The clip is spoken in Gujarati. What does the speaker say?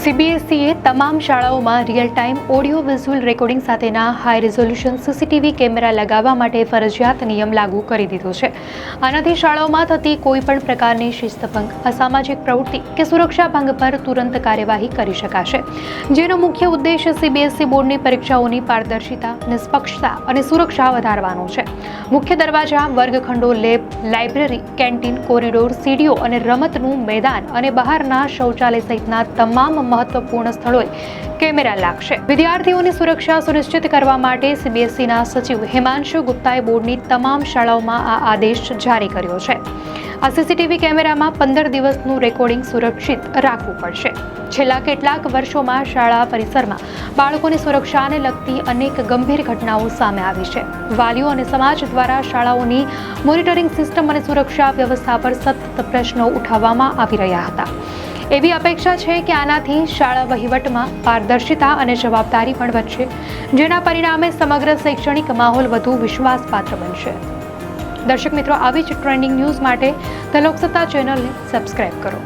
સીબીએસઈએ તમામ શાળાઓમાં real time audio visual recording સાથેના હાઈ રિઝોલ્યુશન સીસીટીવી કેમેરા લગાવવા માટે ફરજિયાત નિયમ લાગુ કરી દીધો છે. આનાથી શાળાઓમાં થતી કોઈપણ પ્રકારની શિસ્તભંગ, અસામાજિક પ્રવૃત્તિ કે સુરક્ષા ભંગ પર તુરંત કાર્યવાહી કરી શકાશે, જેનો મુખ્ય ઉદ્દેશ સીબીએસઈ બોર્ડની પરીક્ષાઓની પારદર્શિતા, નિષ્પક્ષતા અને સુરક્ષા વધારવાનો છે. મુખ્ય દરવાજા, વર્ગખંડો, લેબ, લાઇબ્રેરી, કેન્ટીન, કોરિડોર, સીડીઓ અને રમતનું મેદાન અને બહારના શૌચાલય સહિતના તમામ મહત્વપૂર્ણ સ્થળોએ કેમેરા લાગશે. વિદ્યાર્થીઓની સુરક્ષા સુનિશ્ચિત કરવા માટે સીબીએસઈના સચિવ હિમાંશુ ગુપ્તાએ બોર્ડની તમામ શાળાઓમાં આ આદેશ જારી કર્યો છે. આ સીસીટીવી કેમેરામાં 15 દિવસનું રેકોર્ડિંગ સુરક્ષિત રાખવું પડશે. છેલ્લા કેટલાક વર્ષોમાં શાળા પરિસરમાં બાળકોની સુરક્ષાને લગતી અનેક ગંભીર ઘટનાઓ સામે આવી છે. વાલીઓ અને સમાજ દ્વારા શાળાઓની મોનિટરિંગ સિસ્ટમ અને સુરક્ષા વ્યવસ્થા પર સતત પ્રશ્નો ઉઠાવવામાં આવી રહ્યા હતા. એવી અપેક્ષા છે કે આનાથી શાળા વહીવટમાં પારદર્શિતા અને જવાબદારી પણ વધશે, જેના પરિણામે સમગ્ર શૈક્ષણિક માહોલ વધુ વિશ્વાસપાત્ર બનશે. દર્શક મિત્રો, આવી જ ટ્રેન્ડિંગ ન્યૂઝ માટે ધ લોકસત્તા ચેનલને સબસ્ક્રાઇબ કરો.